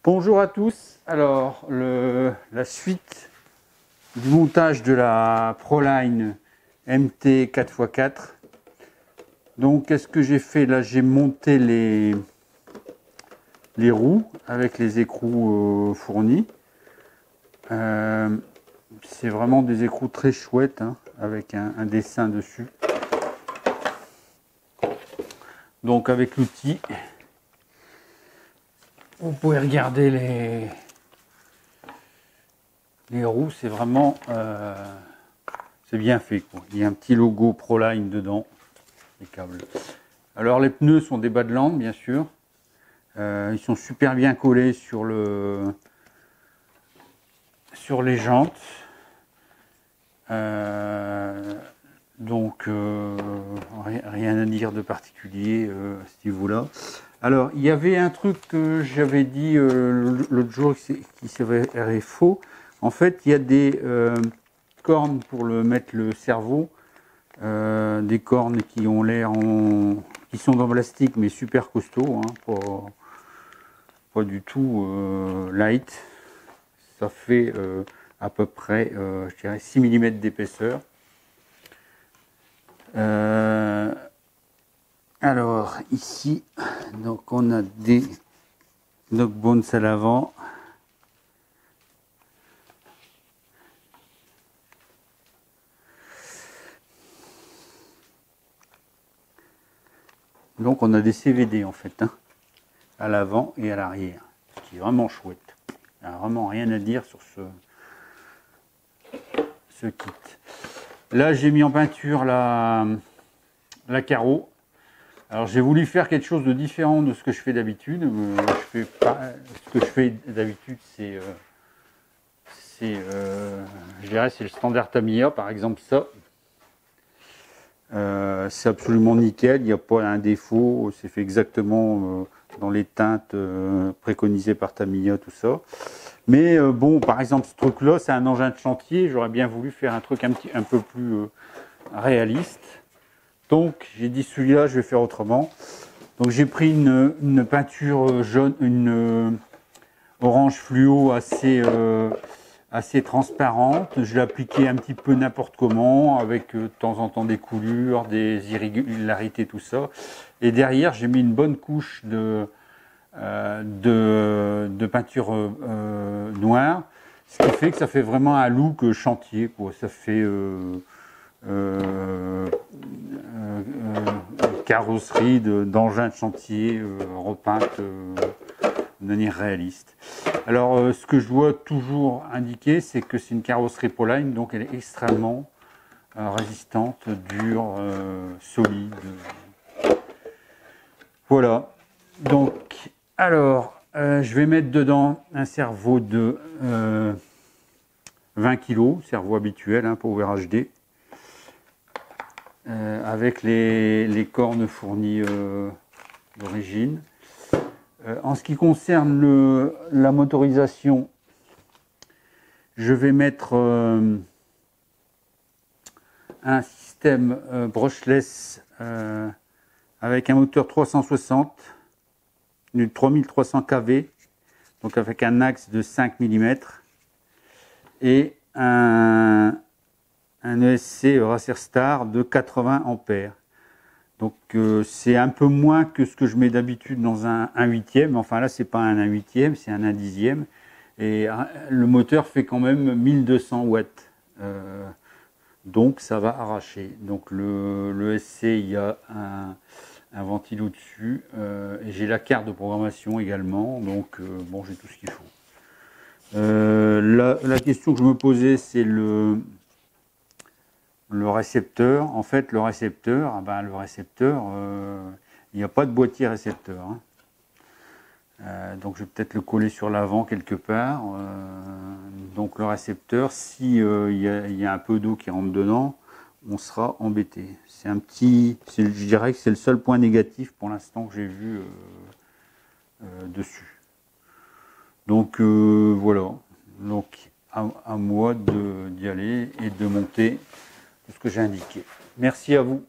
Bonjour à tous. Alors, la suite du montage de la Proline MT 4x4. Donc, qu'est-ce que j'ai fait là? J'ai monté les roues avec les écrous fournis. C'est vraiment des écrous très chouettes, hein, avec un dessin dessus. Donc, avec l'outil, vous pouvez regarder les roues, c'est vraiment c'est bien fait, quoi. Il y a un petit logo Proline dedans, les câbles. Alors les pneus sont des Badland, bien sûr. Ils sont super bien collés sur les jantes. Donc rien à dire de particulier à ce niveau-là. Alors il y avait un truc que j'avais dit l'autre jour qui s'avérait faux. En fait, il y a des cornes pour mettre le cerveau, des cornes qui ont l'air qui sont en plastique mais super costauds, hein, pas du tout light. Ça fait à peu près, je dirais 6 mm d'épaisseur. Alors ici, donc on a des knockbones à l'avant. Donc on a des CVD en fait, hein, à l'avant et à l'arrière, ce qui est vraiment chouette. Il n'y a vraiment rien à dire sur ce kit. Là j'ai mis en peinture la carreau. Alors j'ai voulu faire quelque chose de différent de ce que je fais d'habitude. Ce que je fais d'habitude, c'est je dirais, c'est le standard Tamiya, par exemple ça. C'est absolument nickel, il n'y a pas un défaut, c'est fait exactement dans les teintes préconisées par Tamiya, tout ça. Mais bon, par exemple, ce truc-là, c'est un engin de chantier, j'aurais bien voulu faire un truc un peu plus réaliste. Donc, j'ai dit celui-là, je vais faire autrement. Donc, j'ai pris une peinture jaune, une orange fluo assez transparente. Je l'ai appliquée un petit peu n'importe comment, avec de temps en temps des coulures, des irrégularités, tout ça. Et derrière, j'ai mis une bonne couche de peinture noire, ce qui fait que ça fait vraiment un look chantier, quoi. Ça fait carrosserie d'engin de chantier repeinte de manière réaliste. Alors ce que je dois toujours indiquer, c'est que c'est une carrosserie Proline, donc elle est extrêmement résistante, dure, solide. Voilà. Donc alors je vais mettre dedans un cerveau de 20 kg, cerveau habituel, hein, Power HD. Avec les cornes fournies d'origine. En ce qui concerne la motorisation, je vais mettre un système brushless avec un moteur 360, du 3300 kV, donc avec un axe de 5 mm, et un ESC Racer Star de 80 ampères. Donc c'est un peu moins que ce que je mets d'habitude dans un 1/8e. Enfin là, c'est pas un 1/8e, c'est un 1/10e. Et le moteur fait quand même 1200 watts. Donc ça va arracher. Donc le ESC, il y a un ventilo dessus. Et j'ai la carte de programmation également. Donc bon, j'ai tout ce qu'il faut. La question que je me posais, c'est le récepteur. En fait, le récepteur, il n'y a pas de boîtier récepteur, hein. Donc je vais peut-être le coller sur l'avant quelque part. Donc le récepteur, si il y a un peu d'eau qui rentre dedans, on sera embêté. C'est je dirais que c'est le seul point négatif pour l'instant que j'ai vu dessus. Donc voilà. Donc à moi d'y aller et de monter ce que j'ai indiqué. Merci à vous.